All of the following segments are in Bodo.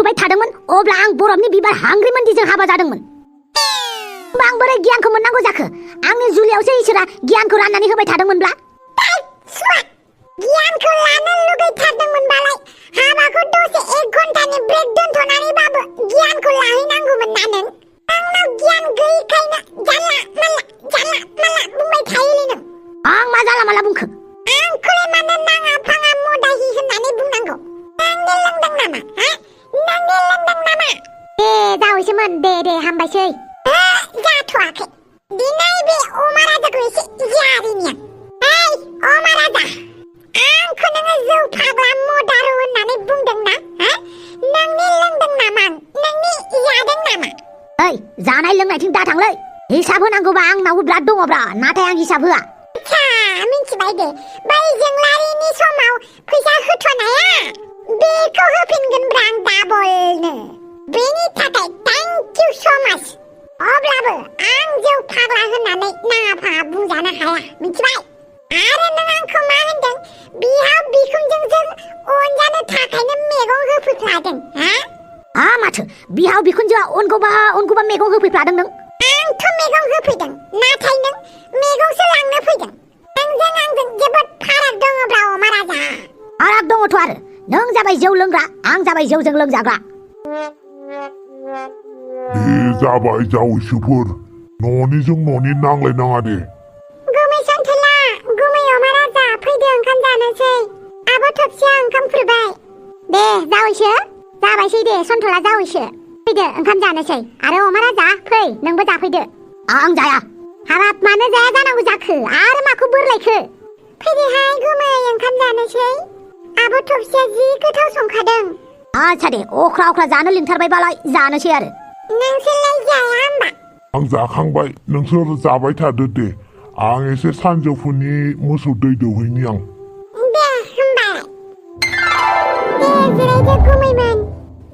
होबाय थादोंमोन अब्ला आं बरफनि बिबार हांग्रि मोन्दिजों हाबा जादोंमोन। आं बोरै गियानखौ मोननांगौ जाखो? आंनि जुलियावसो इसोरा गियानखौ राननानै होबाय थादोंमोनब्ला। गियानखौ लानो लुगैथारदोंमोनबालाय हाबाखौ दसे 1 घन्टानि ब्रेक दोनथ'नानैबाबो गियानखौ लाहैनांगौमोन ना नों? आंनाव गियान गैयैखायनो जानला माला बुंबाय थायोलै नों। आं मा जाला माला बुंखो? आंखौलाय मानो नाङा फाङा मदाहि होननानै बुंनांगौ? नोंनो लोंदों नामा? नोंनो लोंदों नामा? जावैसोमोन दे हामबायसै। जाथ'वाखै। दिनै बे अमा राजाखौ एसे जारिनि आं। अमा राजा, आंखौ नोङो जौ फाग्ला मदारु होननानै बुंदों ना? नोंनि लोंदों नामा? नोंनि जादों नामा? जानाय लोंनायथिं दा थांलै। हिसाब होनांगौबा आंनावबो बिराद दङब्रा, नाथाय आं हिसाब होआ। आच्छा, मिन्थिबाय दे। बै जोंलारिनि समाव फैसा होथ'नाया बेखौ होफिनगोनब्रा आं डाबलनो। बेनि थाखाय थेंक इउ स' माच। अब्लाबो आं जौ फाग्ला होननानै नाङा फाङा बुंजानो हाया, मिथिबाय? आरो नों आंखौ मा होनदों? बिहाव बिखुनजोजों अनजानो थाखायनो मैगं होफैफ्लादों, माथो बिहाव बिखुनजोआ अनखौबा मैगं होफैफ्लादों नों? आंथ' मैगं होफैदों, नाथाय नों मैगंसो लांनो फैदों। नोंजों आंजों जोबोद फाराग दङब्रा अमा राजा। फाराग दङथ' आरो। नों जाबाय जौ लोंग्रा, आं जाबाय जौजों लोंजाग्रा। दे जाबाय जावैसोफोर, न'निजों न'नि नांलायनाङा दे। गुमै सन्थला, गुमै अमा राजा, फैदो ओंखाम जानोसै। आब' थबसिया ओंखाम खुरबाय। दे जावैसो, जाबायसै दे सन्थला जावैसो। फैदो ओंखाम जानोसै। आरो अमा राजा फै, नोंबो जाफैदो। आं जाया। हाबाब मानो जाया जानांगौ जाखो? आरो माखौ बोरलायखो? फैदोहाय गुमै ओंखाम जानोसै। आब' थबसिया जि गोथाव संखादों। आच्छा दे, अख्रा जानो लिंथारबायबालाय जानोसै आरो। नोंसोरलाय जाया होमबा? आं जाखांबाय, नोंसोर जाबाय थादो दे। आं एसे सानजौफुनि मोसौ दै दौहैनि आं। दे होमबालाय। दे जिरायदो गुमैमोन।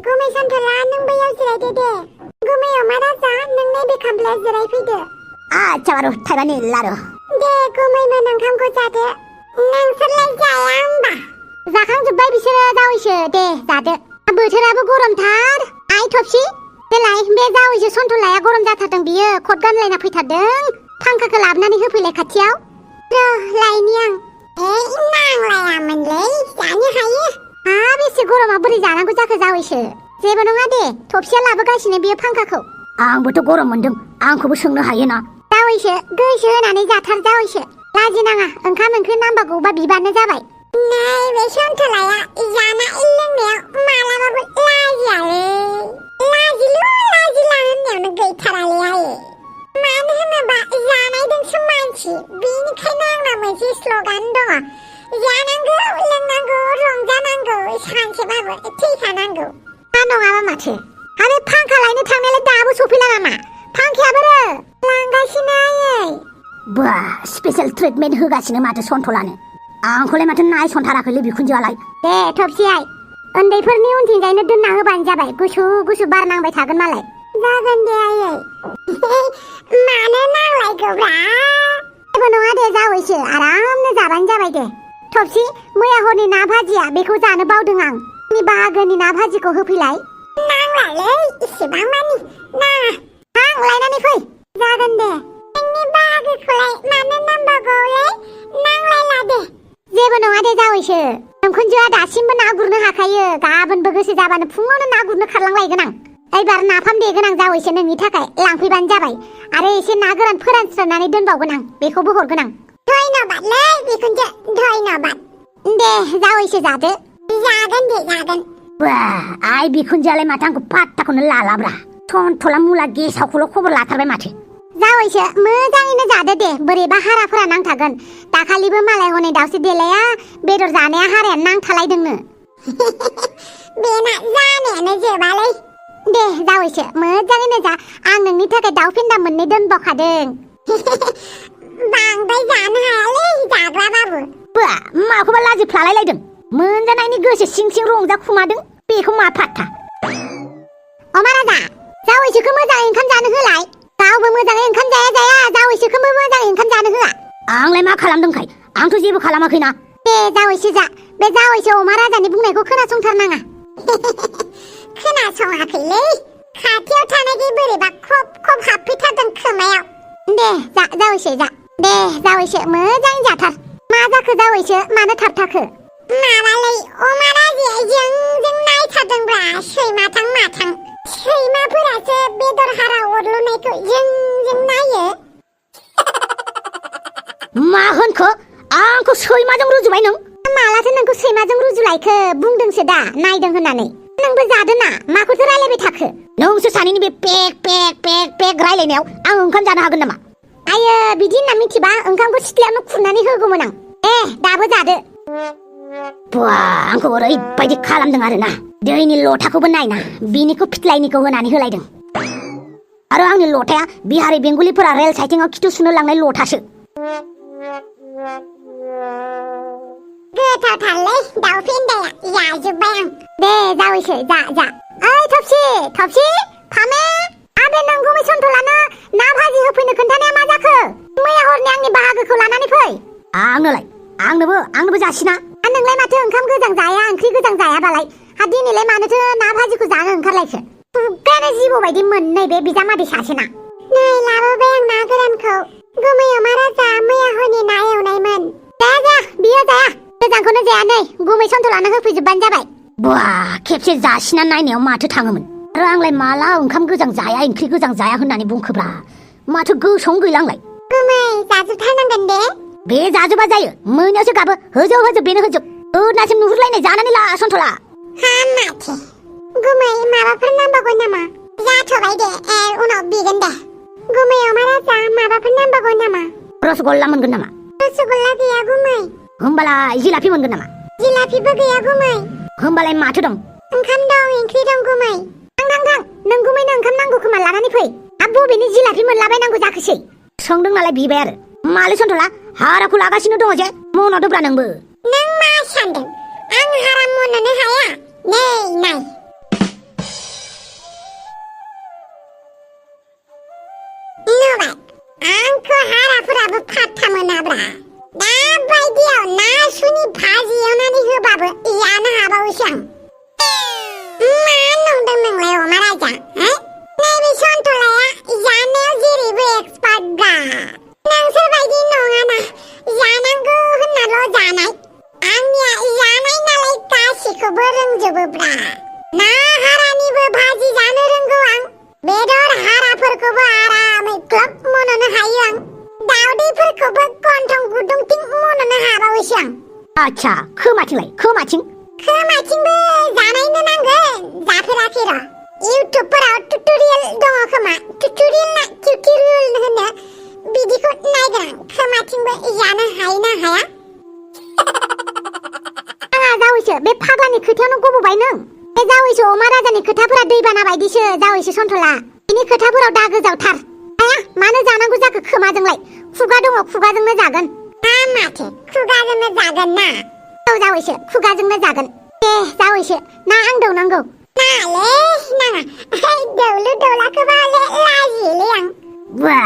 गुमै सन्थला नों बैयाव जिरायदो दे। गुमै अमा राजा नों नैबे खामफ्लायाव जिरायफैदो। आच्छा बारु थाइबानि लारु। दे गुमैमोन ओंखामखौ जादो। नोंसोरलाय जाया होमबा? जाखांजोब्बाय बिसोरो जावैसो, दे जादो। बोथोराबो गरमथार। आइ थबसि, देलाय बे जावैसो सन्थलाया गरम जाथारदों, बियो कट गानलायना फैथारदों। फांखाखौ लाबोनानै होफैलाय खाथियाव। लायनि आं। नांलायामोनलै, जानो हायो। बेसे गरमा बोरै जानांगौ जाखो जावैसो? जेबो नङा दे, थबसिया लाबोगासिनो बियो फांखाखौ। आंबोथ' गरम मोनदों, आंखौबो सोंनो हायोना। जावैसो गोसो होनानै जाथार जावैसो। लाजिनाङा, ओंखाम ओंख्रि नांबागौबा बिबानो जाबाय। नैबे सन्थलाया जानाय लोंनायाव मालाबाबो लाजियालै। लाजिलु लाजिला होननायावनो गैथारालै आयै। मानो होनोबा जानायजोंसो मानसि, बेनिखायनो आंना मोनसे स्लगान दङ। जानांगौ, लोंनांगौ, रंजानांगौ, सानसेबाबो थैखानांगौ। नङाबा माथो? आरो फांखा लायनो थांनायालाय दाबो सफैला नामा? फांखाया बोरो? लांगासिनो आयै। बा स्पेशल ट्रिटमेन्ट होगासिनो माथो सन्थलानो। आंखौलाय माथो नायसनथाराखैलै बिखुनजोआलाय। दे थबसि आइ, उन्दैफोरनि उनथिंजायनो दोनना होबानो जाबाय, गुसु गुसु बार नांबाय थागोन मालाय। जागोन दे आयै। मानो नांलायगौब्रा? जेबो नङा दे जावैसो, आरामनो जाबानो जाबाय दे। थबसि, मैया हरनि ना भाजिया, बेखौ जानो बावदों आं। आंनि बाहागोनि ना भाजिखौ होफैलाय। नांलालै, इसेबां मानि नाङा। आं लायनानै फै। जागोन दे। नोंनि बाहागोखौलाय मानो नांबावगौलै? नांलायला दे। जेबो नङा दे जावैसो, नोंखुनजोआ दासिमबो ना गुरनो हाखायो। गाबोनबो गोसो जाबानो फुङावनो ना गुरनो खारलांलायगोन आं। एबार नाफाम देगोन आं जावैसो नोंनि थाखाय, लांफैबानो जाबाय। आरो एसे ना गोरान फोरानस्रोनानै दोनबावगोन आं, बेखौबो हरगोन आं। धन्यबादलै बिखुनजो, धन्यबाद। दे जावैसो जादो। जागोन दे जागोन। बा आइ बिखुनजोआलाय माथो आंखौ पात्ताखौनो लालाब्रा। सन्थला मुला गेसावखौल' खबर लाथारबाय माथो। जावैसो मोजाङैनो जादो दे, बोरैबा हाराफोरा नांथागोन। दाखालिबो मालाय हनै दावसे देलाया बेदर जानाया हारायानो नांथालायदोंनो। बेना जानायानो जोबालै। दे जावैसो मोजाङैनो जा, आं नोंनि थाखाय दाउ फेन्दा मोननै दोनबावखादों। बांद्राय जानो हायालै जाग्राबाबो। बा माखौबा लाजिफ्लालायलायदों। मोनजानायनि गोसो सिं सिं रंजाखुमादों, बेखौ मा फात्ता? अमा राजा, जावैसोखौ मोजाङै ओंखाम जानो होलाय। गावबो मोजाङै ओंखाम जाया जावैसोखौबो मोजाङै ओंखाम जानो होआ। आंलाय मा खालामदोंखाय? आंथ' जेबो खालामाखैना। दे जावैसो जा, बे जावैसो अमा राजानि बुंनायखौ खोनासंथारनाङा। खोनासं जायाखैलै खाथियाव थानायखाय बोरैबा खब खब हाबफैथारदों खोमायाव दे जावैसो दे जावैसो मोजाङै जाथार मा जाखो जावैसो मानो थाबथाखो माबालै अमा राजाया जों नायथारदोंब्रा सैमाथां माथां सैमाफोरासो बेदर हारा अरलुनायखौ जों नायो मा होनखो आंखौ सैमाजों रुजुबाय नों मालाथो नोंखौ सैमाजों रुजुलायखो बुंदोंसो दा नायदों होननानै नोंबो जादो ना माखौथो रायलायबाय थाखो नोंसो सानैनि बे पेक रायलायनायाव आं ओंखाम जानो हागोन नामा आयो बिदि होनना मिथिबा ओंखामखौ सिथ्लायावनो खुरनानै होगौमोन आं दाबो जादो बुवा आंखौ ओरैबायदि खालामदों आरोना दैनि लथाखौबो नायना बिनिखौ फिथलायनिखौ होनानै होलायदों आरो आंनि लथाया बिहारि बेंगलिफोरा रेल साइथिंआव खिथु सुनो लांनाय लथासो गोथावथारलै दाउ फेन्दाया जाजोब्बाय आं दे जावैसो जा ओइ थबसि फामे आबे नों गुमै सन्थलानो ना भाजि होफैनो खोन्थानाया मा जाखो मैया हरनि आंनि बाहागोखौ लानानै फै आंनोबो जासिना नोंलाय माथो ओंखाम गोजां जाया ओंख्रि गोजां जायाबालाय दिनैलाय मानोथो ना भाजिखौ जानो ओंखारलायखो बुगानो जिबौ बायदि मोननै बे बिजामादै सासेना नै लाबोबाय आं ना गोरानखौ गुमै अमा राजा मैया हरनि ना एवनायमोन जाया बियो जाया गोजांखौनो जाया नै गुमै सन्थलानो होफैजोबबानो जाबाय बुवा खेबसे जासिना नायनायाव माथो थाङोमोन आरो आंलाय माला ओंखाम गोजां जाया ओंख्रि गोजां जाया होननानै बुंखोब्रा माथो गोसोआवनो गैला आंलाय गुमै जाजोबथारनांगोन दे बे जाजोबा जायो मोनायावसो गाबो होजोब बेनो होजोब नासिम नुहुरलायनाय जानानै ला सन्थला माथो गुमै माबाफोर नांबावगौ नामा जाथ'बाय दे उनाव बिगोन दे गुमै अमा राजा माबाफोर नांबावगौ नामा रसगल्ला मोनगोन नामा रसगल्ला गैया गुमै होमबालाय जिलाफि मोनगोन नामा जिलाफिबो गैया गुमै होमबालाय माथो दं ओंखाम दं ओंख्रि दं गुमै थां नों गुमैनो ओंखाम नांगौ खोमा लानानै फै बबेनि जिलाफि मोनलाबायनांगौ जाखोसै सोंदों नालाय बिबाय आरो मालै सन्थला हाराखौ लागासिनो दङ जे मनाव दोब्रा नोंबो नों मा सानदों आं हारा मनोनो हाया नै नाय नुबाय आंखौ हाराफोराबो फात्ता मोनाब्रा दा बायदियाव ना सुनि भाजि एवनानै होबाबो जानो हाबावोसो आं मा नंदों नोंलाय अमा राजा नैबे सन्थलाया जानायाव जेरैबो एक्सपार्ट ब्रा नोंसोर बायदि नङाना जानांगौ होननाल' जानाय आंनिया जानाय नालाय गासिखौबो रोंजोबोब्रा ना हारानिबो भाजि जानो रोंगौ आं बेदर हाराफोरखौबो आरामै ग्लब मननो हायो आं दावदैफोरखौबो गन्थं गुदुंथिं मननो हाबावोसो आं आच्छा खोमाथिंबो जानायनो नांगोन जाफेराखै र' इउटुबफोराव टुटरियेल दङ खोमा टुटरियेल होनो बिदिखौ नायगोन आं खोमाथिंबो जानो हायो ना हाया आंहा जावैसो बे फाग्लानि खोथायावनो गबोबाय नों बे जावैसो अमा राजानि खोथाफोरा दैबाना बायदिसो जावैसो सन्थला बिनि खोथाफोराव दा गोजावथार आया मानो जानांगौ जाखो खोमाजोंलाय खुगा दङ खुगाजोंनो जागोन माथो खुगाजोंनो जागोन ना औ जावैसो खुगाजोंनो जागोन दे जावैसो ना आं दौनांगौ नाङा दौलु दौलाखौबा लाजियोलै आं बा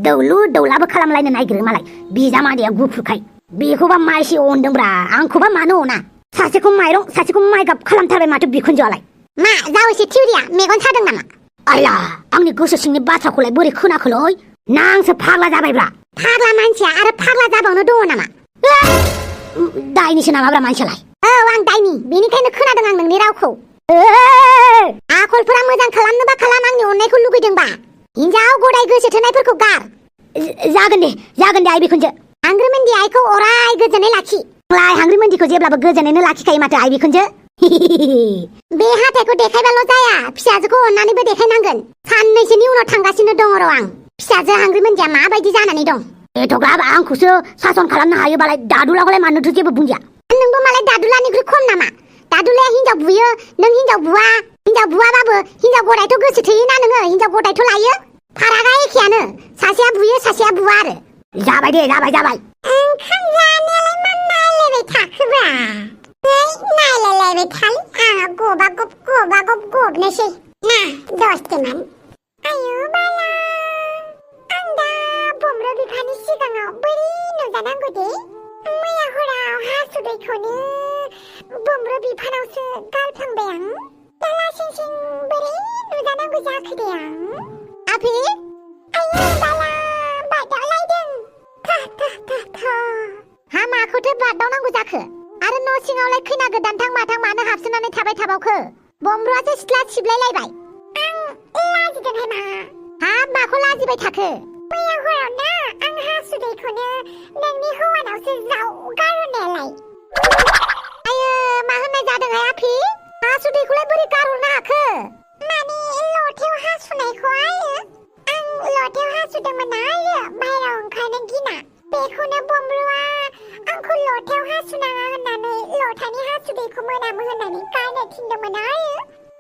दौलु दौलाबो खालामलायनो नागिरो मालाय बिजामादैया गुफुरखाय बेखौबा मा एसे अनदोंब्रा आंखौबा मानो अना सासेखौ माइरं सासेखौ माइगाब खालामथारबाय माथो बिखुनजोआलाय मा जावैसो थिउरिया मेगन सादों नामा आइला आंनि गोसो सिंनि बाथ्राखौलाय बोरै खोनाखोलै नांसो फाग्ला जाबायब्रा फाग्ला मानसिया आरो फाग्ला जाबावनो दङ नामा दायनिसो नामाब्रा मानसियालाय औ आं दायनि बेनिखायनो खोनादों आं नोंनि रावखौ आखलफोरा मोजां खालामनोबा खालाम आंनि अननायखौ लुगैदोंबा हिन्जाव गदाय गोसो थोनायफोरखौ गार जागोन दे आइ बिखुनजो हांग्रिमोनदि आइखौ अराय गोजोनै लाखि लाय हांग्रिमोनदिखौ जेब्लाबो गोजोनैनो लाखिखायो माथो आइ बिखुनजो बे हाथायखौ देखायबाल' जाया फिसाजोखौ अननानैबो देखायनांगोन साननैसोनि उनाव थांगासिनो दङ र' आं फिसाजो हांग्रिमोनदिया माबायदि जानानै दं एथ'ग्राब आंखौसो सासन खालामनो हायोबालाय दादुलाखौलाय मानोथो जेबो बुंजाया नोंबो मालाय दादुलानिख्रुइ खम नामा दादुलाया हिन्जाव बुयो नों हिन्जाव बुवाबाबो हिन्जाव गदायथ' गोसो थोयोना नोङो हिन्जाव गदायथ' लायो फारागा एखेयानो सासेया बुयो सासेया बुवा आरो जाबाय दे जाबाय ओंखाम जानायालाय मा नायलायबाय थाखोब्रा नायलायलायबाय थाल आंहा गबा गबनोसै ना दसथेमान आयु बाला आं दा बम्र बिफानि सिगाङाव बोरै नुजानांगौ दे मैया हराव हासुदैखौनो बम्र बिफानावसो गारफ्लांबाय आं दा लासिं बोरै जाखो दे आं आफि आयै बाला बादावलायदों हा माखौथो बादावनांगौ जाखो आरो न' सिङावलाय खैना गोदानथां माथां मानो हाबसोनानै थाबाय थाबावखो बमब्रुआसो सिथ्ला सिबलायलायबाय आं लाजिदोंहाय मा हाब माखौ लाजिबाय थाखो मैया हराव ना आं हासुदैखौनो नोंनि हौवानावसो गारहरनायालाय आयो मा होननाय जादोंहाय आफि हासुदैखौलाय बोरै गारहरनो हाखो माने लथायाव हासुनायखौ आं लथायाव हासुदोंमोन आरो बाहेराव ओंखारनो गिना बेखौनो बमब्रुआ आंखौ लथायाव हासुनाङा होननानै लथानि हासुदैखौ मोनामो होननानै गारनो थिनदोंमोन आरो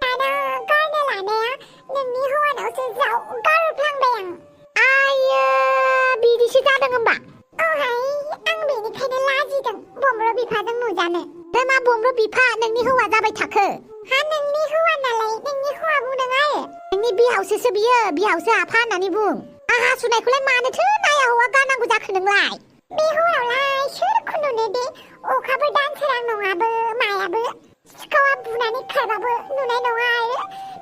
दाना गारनो लानाया नोंनि हौवानावसो गारहरफ्लांबाय आं आयो बिदिसो जादों होमबा औहाय आं बेनिखायनो लाजिदों बमब्रु बिफाजों नुजानो मा बमब्रु बिफा नोंनि हौवा जाबाय थाखो हा नोंनि हौवा नालाय नोंनि हौवा बुंदों आरो नोंनि बिहावसोसो बियो बिहावसो आफा होननानै बुं आं हासुनायखौलाय मानोथो नाया हौवा गारनांगौ जाखो नोंलाय बे हरावलाय सोरखौ नुनो दे अखाबो दानसोरां नङाबो मायाबो सिखावा बुनानै खारबाबो नुनाय नङा आरो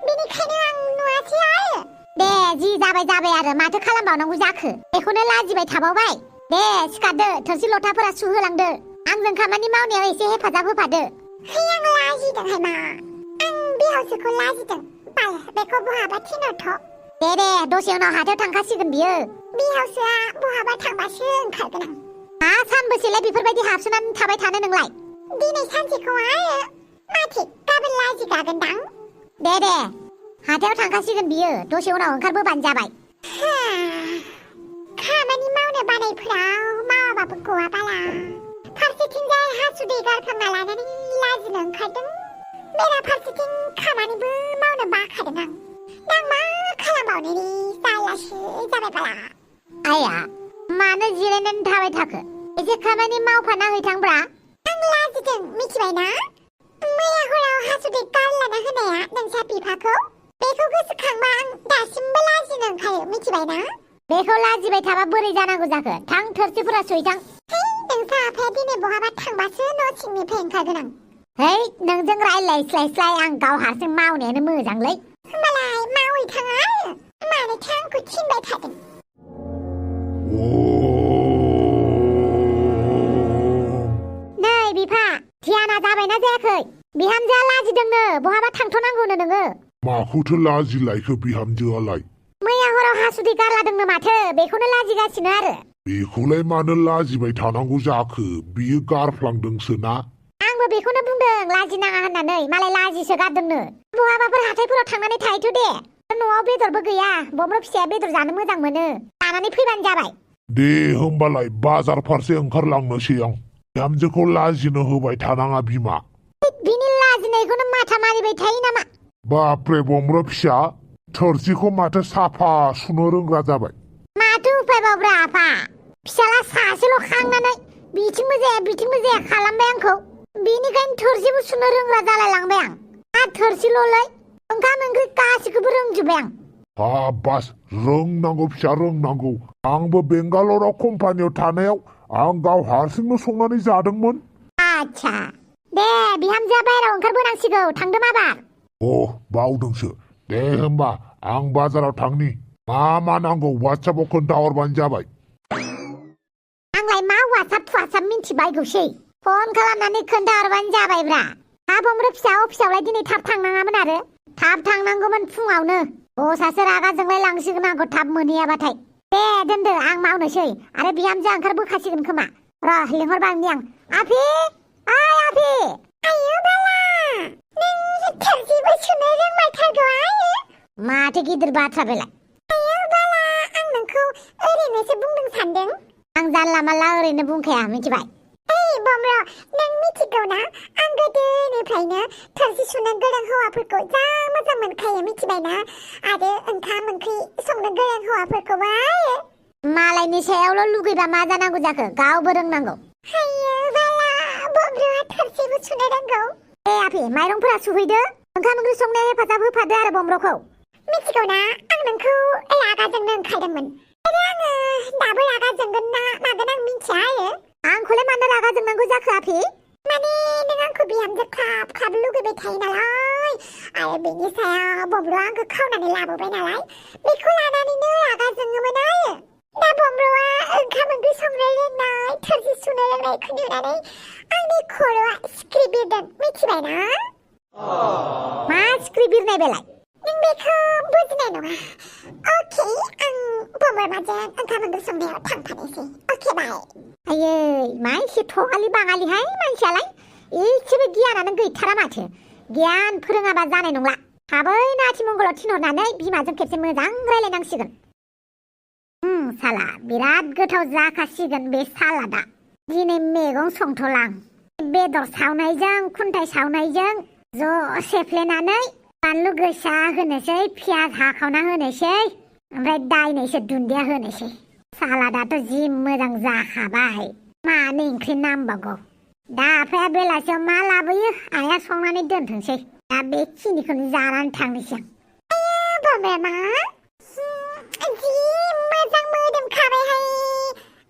बेनिखायनो आं नुवासै आरो दे जि जाबाय आरो माथो खालामबावनांगौ जाखो बेखौनो लाजिबाय थाबावबाय दे सिखारदो थोरसि लथाफोरा सुहोलांदो आंजों खामानि मावनायाव एसे हेफाजाब होफादो है आं लाजिदोंहाय मा आं बिहावजोखौ लाजिदों बाल बेखौ बहाबा थिनहरथ' दे दसे उनाव हाथायाव थांखासिगोन बियो बिहावजोआ बहाबा थांबासो ओंखारगोन आं हा सानबेसेलाय बेफोरबायदि हाबसोनानै थाबाय थानो नोंलाय दिनै सानसेखौ आरो माथि गाबोन लाजिगागोनदां दे हाथायाव थांखासिगोन बियो दसे उनाव ओंखारबोबानो जाबाय खामानि मावनो बानायफोराव मावाबाबो गवा बाला फारसेथिंजाय हासुदै गारफ्लांना लानानै लाजिनो ओंखारदों बेराफारसेथिं खामानिबो मावनो बाखादों आं मा खालामबावनो जायासो जाबाय बाला आया मानो जिरायनानै थाबाय थाखो एसे खामानि मावफाना हैथांब्रा आं लाजिदों मिथिबायना मैया हराव हासुदै गारलाना होनाया नोंसा बिफाखौ बेखौ गोसोखांबा आं दासिमबो लाजिनो ओंखारो मिथिबायना बेखौ लाजिबाय थाबा बोरै जानांगौ जाखो थां थोरसिफोरा सुहैथां नोंसा आफाया दिनै बहाबा थांबासो न' सिंनिफ्राय ओंखारगोन आं है नोंजों रायज्लायस्लाय आं गाव हारसिं मावनायानो मोजांलै होमबालाय मावहैथाङा आरो मानोथो आंखौ थिनबाय थादों नै बिफा ध्याना जाबायना जायाखै बिहामजोआ लाजिदोंनो बहाबा थांथ'नांगौनो नोङो माखौथो लाजिलायखो बिहामजोआलाय मैया हराव हासुदै गारलादोंनो माथो बेखौनो लाजिगासिनो आरो बेखौलाय मानो लाजिबाय थानांगौ जाखो बियो गारफ्लांदोंसो ना आंबो बेखौनो बुंदों लाजिनाङा होननानै मालाय लाजिसो गारदोंनो बहाबाफोर हाथायफोराव थांनानै थाहैथ' दे न'आव बेदरबो गैया बमब्रु फिसाया बेदर जानो मोजां मोनो लानानै फैबानो जाबाय दे होमबालाय बाजार फारसे ओंखारलांनोसै आं बिहामजोखौ लाजिनो होबाय थानाङा बिमा बिनि लाजिनायखौनो माथा मारिबाय थायो नामा बाप्रे बमब्रु फिसा थोरसिखौ माथो साफा सुनो रोंग्रा जाबाय माथो उफायबावब्रा आफा फिसाला सासेल' खांनानै बिथिंबो जाया खालामबाय आंखौ बेनिखायनो थोरसिबो सुनो रोंग्रा जालायलांबाय आं थोरसिल'लै ओंखाम ओंख्रि गासिखौबो रोंजोब्बाय आं हाबास रोंनांगौ फिसा रोंनांगौ आंबो बेंगालराव कम्पानियाव थानायाव आं गाव हारसिंनो संनानै जादोंमोन आच्छा दे बिहामजोआ बायहेराव ओंखारबोनांसिगौ थांदो माबार बावदोंसो दे होमबा आं बाजाराव थांनि मा नांगौ वाट्सएपआव खोन्थाहरबानो जाबाय आंलाय मा वाट्सएप मिन्थिबायगौसै फन खालामनानै खोन्थाहरबानो जाबायब्रा हा बमब्रु फिसा अफिसावलाय दिनै थाब थांनाङामोन आरो थाब थांनांगौमोन फुङावनो बसासो रागा जोंलाय लांसिगोन आंखौ थाब मोनहैयाबाथाय दे दोनदो आं मावनोसै आरो बिहामजोआ ओंखारबोखासिगोन खोमा र' लिंहरबांनि आं आफि आफि आयु बाला नों थोरसिबो सुनो रोंबायथारगौ आयो माथो गिदिर बाथ्रा बेलाय आयु बाला आं नोंखौ ओरैनोसो बुंदों सानदों आं जानला मानला ओरैनो बुंखाया मिथिबाय बमब्रु नों मिथिगौ ना आं गोदोनिफ्रायनो थोरसि सुनो गोरों हौवाफोरखौ जा मोजां मोनखायो मिथिबायना आरो ओंखाम ओंख्रि संनो गोरों हौवाफोरखौबो मालायनि सायावल' लुगैबा मा जानांगौ जाखो गावबो रोंनांगौ आयु बाला बमब्रुआ थोरसिबो सुनो रोंगौ आफि माइरंफोरा सुहैदो ओंखाम ओंख्रि संनायाव हेफाजाब होफादो आरो बमब्रुखौ मिथिगौ ना आं नोंखौ रागा जोंनो ओंखारदोंमोन आरो आङो दाबो रागा जोंगोन ना मागोन आं मिथिया आंखौलाय मानो रागा जोंनांगौ जाखो आफि माने नों आंखौ बिहामजो खाब लुगैबाय थायो नालाय आरो बेनि सायाव बमब्र'आ आंखौ खावनानै लाबोबाय नालाय बेखौ लानानैनो रागा जोङोमोन आरो दा बमब्र'आ ओंखाम ओंख्रि संनो रोंनाय थोरसि सुनो रोंनायखौ नुनानै आंनि खर'आ सिख्रि बिरदों मिथिबायना मा सिख्रि बिरनाय बेलाय नों बेखौ बुजिनाय नङा अके आं बमब्र'माजों ओंखाम ओंख्रि संनायाव थांफानोसै अके बाय आयै मा एसे थगालि बाङालिहाय मानसियालाय एसेबो गियानानो गैथारा माथो गियान फोरोङाबा जानाय नंला थाबैनो आथिमंगलाव थिनहरनानै बिमाजों खेबसे मोजां रायलायनांसिगोन साला बिराद गोथाव जाखासिगोन बे सालादा दिनै मैगं संथ'लां बेदर सावनायजों खुन्थाइ सावनायजों ज' सेफ्लेनानै बानलु गोसा होनोसै पियाज हाखावना होनोसै ओमफ्राय दायनैसो दुन्दिया होनोसै सालादाथ' जि मोजां जाखाबाय मानो ओंख्रि नांबावगौ दा आफाया बेलासियाव मा लाबोयो आइया संनानै दोनथोंसै दा बेखिनिखौनो जानानै थांनोसै आं बमब्रमा जि मोजां मोदोमखाबायहाय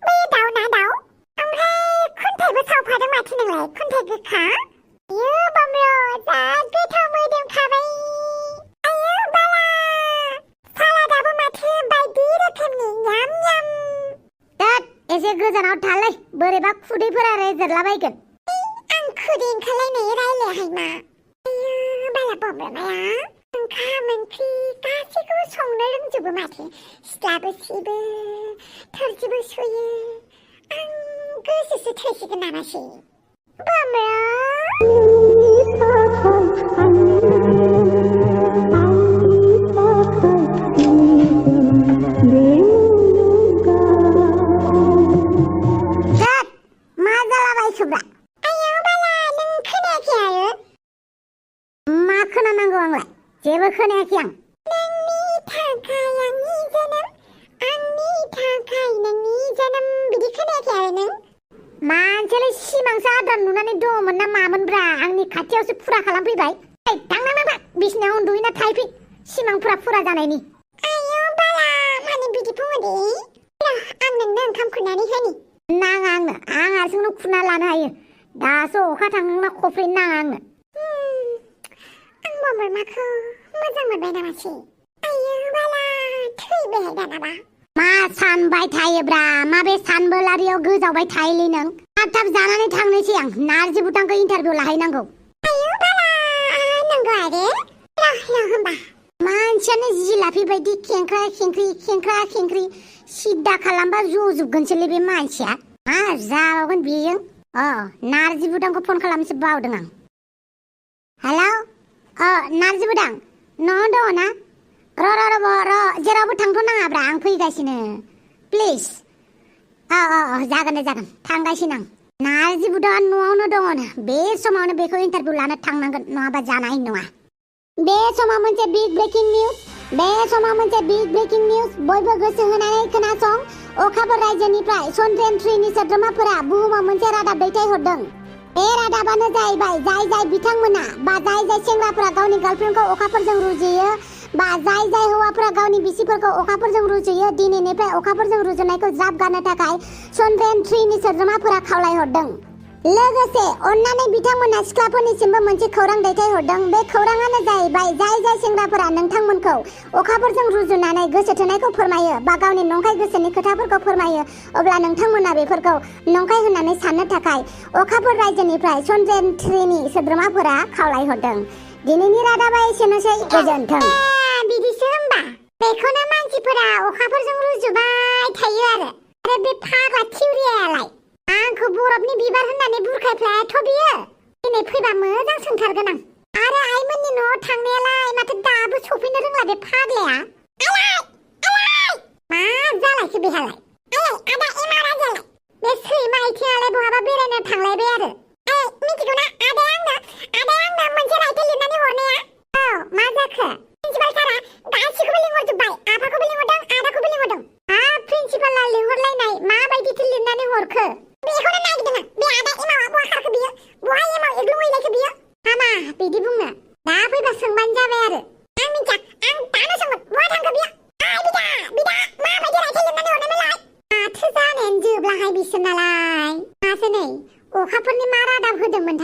बै दाउ ना दाउ ओमफ्राय खुन्थाइबो सावफादों माथो नोंलाय खुन्थाइ गोखा आयो बमब्र' जा गोथाव मोदोमखाबाय आयो बाला सालादाबो माथो बायदि रोखोमनि याम याम दोद एसे गोजानाव थालै बोरैबा खुदैफोरा रेजेरलाबायगोन आं खुदै ओंखारलायनाय रायलायाहाय मा आयो बाला बमब्रमाया ओंखाम ओंख्रि गासैखौबो संनो रोंजोबो माथो सिथ्लाबो सिबो थोरसिबो सुयो आं गोसोसो थैसिगोन नामासै मा जालाबायखोब्रा आयो बाला नों खोनायाखै आरो मा खोनानांगौ आंलाय जेबो खोनायाखै आं नोंनि थाखाय आंनि जोनोम आंनि थाखाय नोंनि जोनोम बिदि खोनायाखै आरो नों मानसियालाय सिमांसो आद्रा नुनानै दङमोन ना मामोनब्रा आंनि खाथियावसो फुरा खालामफैबाय थांना बिसिनायाव उन्दुहैना थाहैफिन सिमांफोरा फुरा जानायनि आयो बाला मानो बिदि बुङो दे आं नोंनो ओंखाम खुरनानै होनि नाङा आंनो आं हारसिंनो खुरना लानो हायो दासो अखा थांना खफ्रिनो नाङा आंनो आं बमब्रमाखौ मोजां मोनबाय नामासै आयो बाला थैबायहाय दानाबा मा सानबाय थायोब्रा माबे सानबोलारियाव गोजावबाय थायोलै नों थाब जानानै थांनोसै आं नारजि बुटांखौ इन्टारभिउ लाहैनांगौ आयो बाला नंगौ आरो होमबा मानसियानो जिलाफि बायदि खेंख्रा खेंख्रि सिद्दा खालामबा जजोबगोनसोलै बे मानसिया मा जाबावगोन बेजों नारजि बुटांखौ फन खालामनोसो बावदों आं हेलौ नारजि बुटां न'आव दङ ना र' जेरावबो थांथ' नाङाब्रा आं फैगासिनो प्लिज जागोन दे जागोन थांगासिनो आं नारजि बुटाङा न'आवनो दङ बे समावनो बेखौ इन्टारभिउ लानो थांनांगोन नङाबा जानाय नङा बे समाव मोनसे बिग ब्रेकिं निउज बयबो गोसो होनानै खोनासं अखाफोर रायजोनिफ्राय चन्द्रेन 3नि सोद्रोमाफोरा बुहुमाव मोनसे रादाब दैथायहरदों बे रादाबानो जाहैबाय जाय बिथांमोना बा जाय सेंग्राफोरा गावनि गार्लफ्रेन्डखौ अखाफोरजों रुजुयो बा जाय हौवाफोरा गावनि बिसिफोरखौ अखाफोरजों रुजुयो दिनैनिफ्राय अखाफोरजों रुजुनायखौ ज्राब गारनो थाखाय चन्द्रेन 3नि सोद्रोमाफोरा खावलायहरदों लोगोसे अन्नानै बिथांमोना सिख्लाफोरनिसिमबो मोनसे खौरां दैथायहरदों बे खौराङानो जाहैबाय जाय सेंग्राफोरा नोंथांमोनखौ अखाफोरजों रुजुनानै गोसो थोनायखौ फोरमायो बा गावनि नंखाय गोसोनि खोथाफोरखौ फोरमायो अब्ला नोंथांमोना बेफोरखौ नंखाय होननानै साननो थाखाय अखाफोर रायजोनिफ्राय चन्द्रेन 3नि सोद्रोमाफोरा खावलायहरदों दिनैनि रादाबा एसेनोसै गोजोन्थों बिदिसो होमबा बेखौनो मानसिफोरा अखाफोरजों रुजुबाय थायो आरो बे फाग्ला थिउरियालाय आंखौ बरफनि बिबार होननानै बुरखायफ्लायाथ' बियो दिनै फैबा मोजां सोंथारगोन आं आरो आइमोननि न'आव थांनायालाय माथो दाबो सफैनो रोंला बे फाग्लाया मा जालायखो बेहालाय आदा एमारा जालाय बे सैमा आइथिङालाय बहाबा बेरायनो थांलायबाय आरो मिथिगौना आदाया आंनो मोनसे रायथाइ लिरनानै हरनाया मा जाखो प्रिन्सिपाल सारा गासिखौबो लिंहरजोब्बाय आफाखौबो लिंहरदों आदाखौबो लिंहरदों प्रिन्सिपाला लिंहरलायनाय माबायदिथो लिरनानै हरखो बेखौनो नागिरदों आं बे आदा एमावा बहा खारखो बियो बहा एमाव एग्लुंहैलायखो बियो हामा बिदि बुंनो दा फैबा सोंबानो जाबाय आरो आं मिथिया आं दानो सोंगोन बहा थांखो बियो बिदा माबायदि रायथाइ लिरनानै हरनायमोनलाय माथो जानायानो जोबलाहाय बिसोरनालाय मासो नै अखाफोरनि मा रादाब होदोंमोन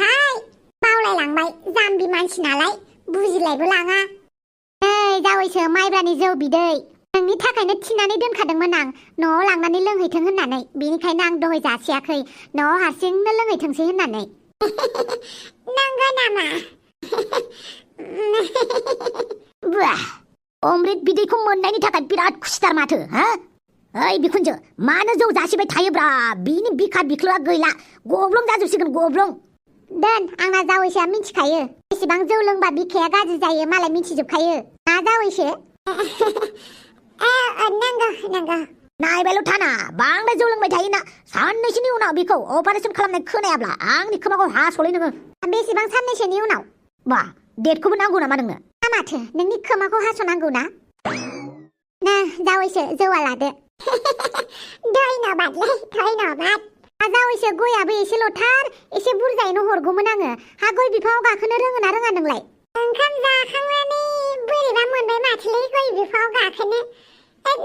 जावैसो माइब्रानि जौ बिदै नोंनि थाखायनो थिनानै दोनखादोंमोन आं न'आव लांनानै लोंहैथों होननानै बेनिखायनो आं दहाय जासियाखै न'आव हारसिंनो लोंहैथोंसै होननानै नंगौ नामा बुआ अमृत बिदैखौ मोननायनि थाखाय बिराद खुसिथार माथो हा ओइ बिखुनजो मानो जौ जासिबाय थायोब्रा बिनि बिखा बिख्लोआ गैला गब्लं जाजोबसिगोन गब्लं दोन आंना जावैसोआ मिथिखायो बेसेबां जौ लोंबा बिखाया गाज्रि जायो मालाय मिथिजोबखायो ना जावैसो नंगौ नायबायल' थाना बांद्राय जौ लोंबाय थायोना साननैसोनि उनाव बेखौ अपारेसन खालामनाय खोनायाब्ला आंनि खोमाखौ हास'लै नोङो बेसेबां साननैसोनि उनाव बा डेटखौबो नांगौ नामा नोंनो माथो नोंनि खोमाखौ हास'नांगौ ना जावैसो जौआ लादो धन्यबाद जावैसो गयाबो एसेल'थार एसे बुरजायैनो हरगौमोन आङो हा गय बिफाङाव गाखोनो रोङो ना रोङा नोंलाय ओंखाम जाखांनानै बोरैबा मोनबाय माथोलै गय बिफाङाव गाखोनो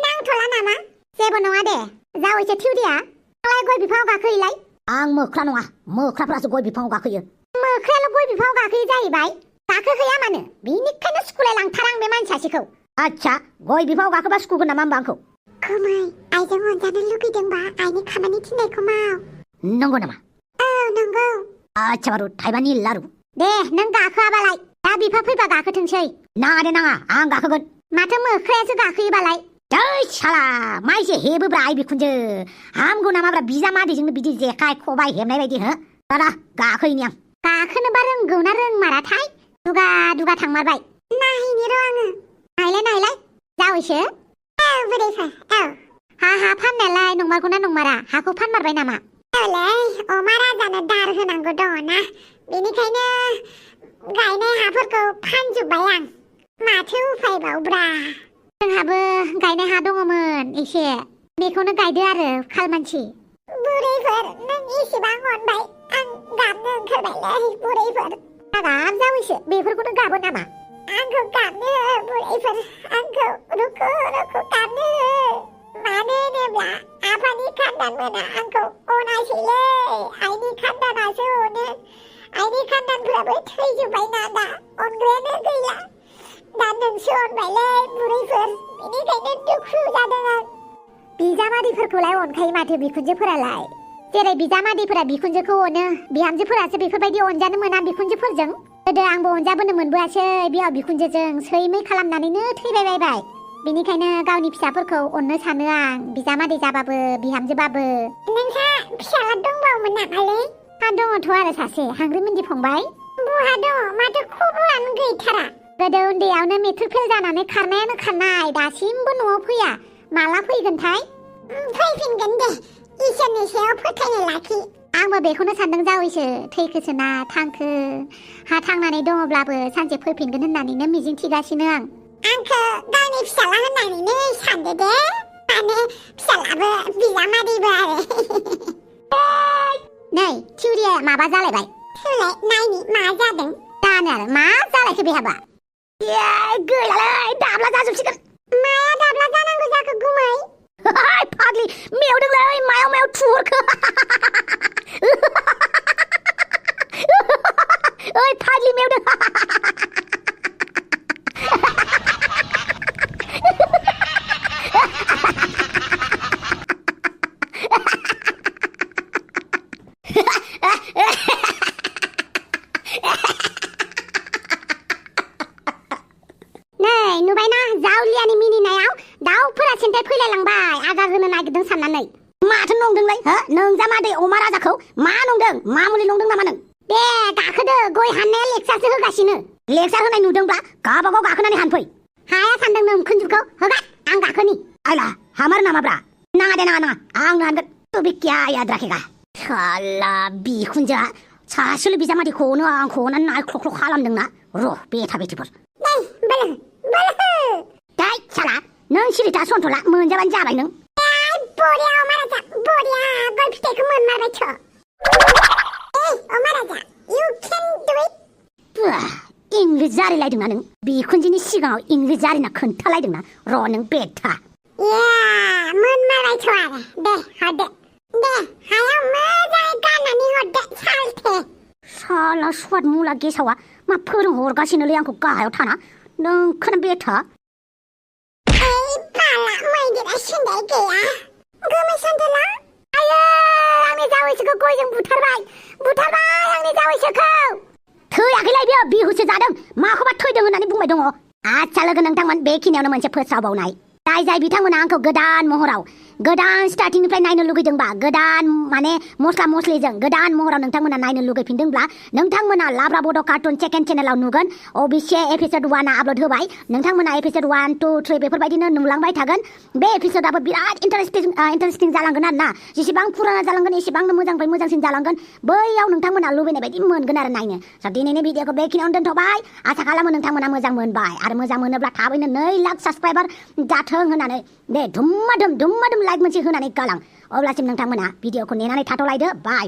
नांथ'ला नामा जेबो नङा दे जावैसो थिउरिया आंलाय गय बिफाङाव गाखोयोलाय आं मोख्रा नङा मोख्राफ्रासो गय बिफाङाव गाखोयो मोख्रायाल' गय बिफाङाव गाखोयो जाहैबाय गाखोहैया मानो बिनिखायनो सुखुलाय लांथारा आं बे मानसि सासेखौ आच्छा गय बिफाङाव गाखोबा सुखुगोन नामा होमबा आंखौ खोमै आइजों अनजानो लुगैदोंबा आइनि खामानि थिननायखौ माव नंगौ नामा औ नंगौ आच्छा बारु थाइबानि लारु दे नों गाखोआबालाय दा बिफा फैबा गाखोथोंसै नाङा दे नाङा आं गाखोगोन माथो मोख्रायासो गाखोयोबालाय जै साला माइसे हेबोब्रा आइ बिखुनजो हामगौ नामाब्रा बिजामादैजोंनो बिदि जेखाइ खबाइ हेबनाय बायदि हो दादा गाखोयैनि आं गाखोनोबा रोंगौ ना रोंमाराथाय दुगा दुगा थांमारबाय नायहैनि र' आङो नायलाय जावैसो औ बोरैफोर औ हा फाननायालाय नंमारगौना नंमारा हाखौ फानमारबाय नामा औलै अमा राजानो दार होनांगौ दङ ना बेनिखायनो गायनाय हाफोरखौ फानजोब्बाय आं माथो उफायबावब्रा जोंहाबो गायनाय हा दङमोन एसे बेखौनो गायदो आरो खालमानसि बुरैफोर नों इसेबां अनबाय आं गाबनो ओंखारबायलै बुरैफोर गाब जावैसो बेफोरखौनो गाबो नामा आंखौ गाबनो बुरैफोर आंखौ रुखु गाबनो मानो होनोब्ला आफानि खानदान मोना आंखौ अनायसैलै आइनि खानदानासो अनो आइनि खानदानफोराबो थैजोब्बाय ना दा अनग्रायानो गैला दा नोंसो अनबायलै बुरैफोर बेनिखायनो दुखु जादों आं बिजामादैफोरखौलाय अनखायो माथो बिखुनजोफोरालाय जेरै बिजामादैफोरा बिखुनजोखौ अनो बिहामजोफोरासो बेफोरबायदि अनजानो मोना बिखुनजोफोरजों गोदो आंबो अनजाबोनो मोनबोआसै बिहाव बिखुनजोजों सैमै खालामनानैनो थैबाय बेनिखायनो गावनि फिसाफोरखौ अननो सानो आं बिजामादै जाबाबो बिहामजोबाबो नोंहा फिसाला दंबावोमोन नामालै हा दङथ' आरो सासे हांग्रिमोनदि फंबाय बहा दङ माथो खबरानो गैथारा गोदो उन्दैयावनो मेट्रिक फेल जानानै खारनायानो खारनाय दासिमबो न'आव फैया माला फैगोनथाय फैफिनगोन दे इसोरनि सायाव फोथायनाय लाखि आंबो बेखौनो सानदों जावैसो थैखोसो ना थांखो हा थांनानै दङब्लाबो सानसे फैफिनगोन होननानैनो मिजिं थिगासिनो आं आंखौ गावनि फिसाला होननानैनो सानदो दे माने फिसालाबो बिजामादैबो आरो नै थिउरिया माबा जालायबाय थौलाय नायनि मा जादों जानो आरो मा जालायखो बेहाबा गैलालै दाब्ला जाजोबसिगोन माया दाब्ला जानांगौ जाखो गुमै फाग्लि मेवदोंलै मायाव थुहरखो ओइ फाग्लि मेवदों नै नुबायना जावलियानि मिनिनायाव दाउफोरा सेन्थाय फैलायलांबाय आदार होनो नागिरदों साननानै माथो नंदोंलै हो नोंजामादै अमा राजाखौ मा नंदों मा मुलि नंदों नामा नों दे गाखोदो गय हाननाया लेक्सारसो होगासिनो लेक्सार होनाय नुदोंब्ला गावबागाव गाखोनानै हानफै हाया सानदों नों खुन्जुखौ होगार आं गाखोनि आइला हामार नामाब्रा नाङा दे नाङा आं हानगोन तु बि क्या याद रखेगा साला बिखुनजोआ सासेल' बिजामादैखौ अनो आंखौ अनानै नायख्लख्ल' खालामदोंना र' बेथा बेथिफोर दाय साला नों सिरिथा सन्थ'ला मोनजाबानो जाबाय नों बरिया अमा राजा बरिया गय फिथाइखौ मोनमारबायथ' अमा राजा you can do it English जारिलायदोंना नों बिखुनजोनि सिगाङाव इंलिस जारिना खोन्थालायदोंना र' नों बेथा मोनमारबायथ' आरो दे हरदो दे हायाव मोजाङै गाननानै हरदो सालथे साला स्वाद मुला गेसावा मा फोरोंहरगासिनोलै आंखौ गाहायाव थाना नोंखौनो बेथा सिन्दाय गैया गोमोसानदोला आयो आंनि जावैसोखौ गयजों बुथारबाय आंनि जावैसोखौ थैयाखैलाय बियो बिहुसो जादों माखौबा थैदों होननानै बुंबाय दङ आच्छा लोगो नोंथांमोन बेखिनियावनो मोनसे फोस्रावबावनाय जाय बिथांमोना आंखौ गोदान महराव गोदान स्टार्टिंनिफ्राय नायनो लुगैदोंबा गोदान माने मस्ला मस्लिजों गोदान महराव नोंथांमोना नायनो लुगैफिनदोंब्ला नोंथांमोना लाब्रा बड' कार्टुन सेकेन्ड चेनेलाव नुगोन अबेसे एपिसड 1आ आपल'ड होबाय नोंथांमोना एपिसड 1, 2, 3 बेफोरबायदिनो नुलांबाय थागोन बे एपिसडआबो बिराद इन्टारेस्टिं जालांगोन आरोना जेसेबां फुराना जालांगोन एसेबांनो मोजांनिफ्राय मोजांसिन जालांगोन बैयाव नोंथांमोना लुबैनाय बायदि मोनगोन आरो नायनो स' दिनैनि भिडिअखौ बेखिनियावनो दोनथ'बाय आसा खालामो नोंथांमोना मोजां मोनबाय आरो मोजां मोनोब्ला थाबैनो 2 लाख साबस्क्राइबार जाथों होननानै दे धुम्मा धुम लाइक मोनसे होनानै गालां अब्लासिम नोंथांमोना भिडिअखौ नेनानै थाथ'लायदो बाय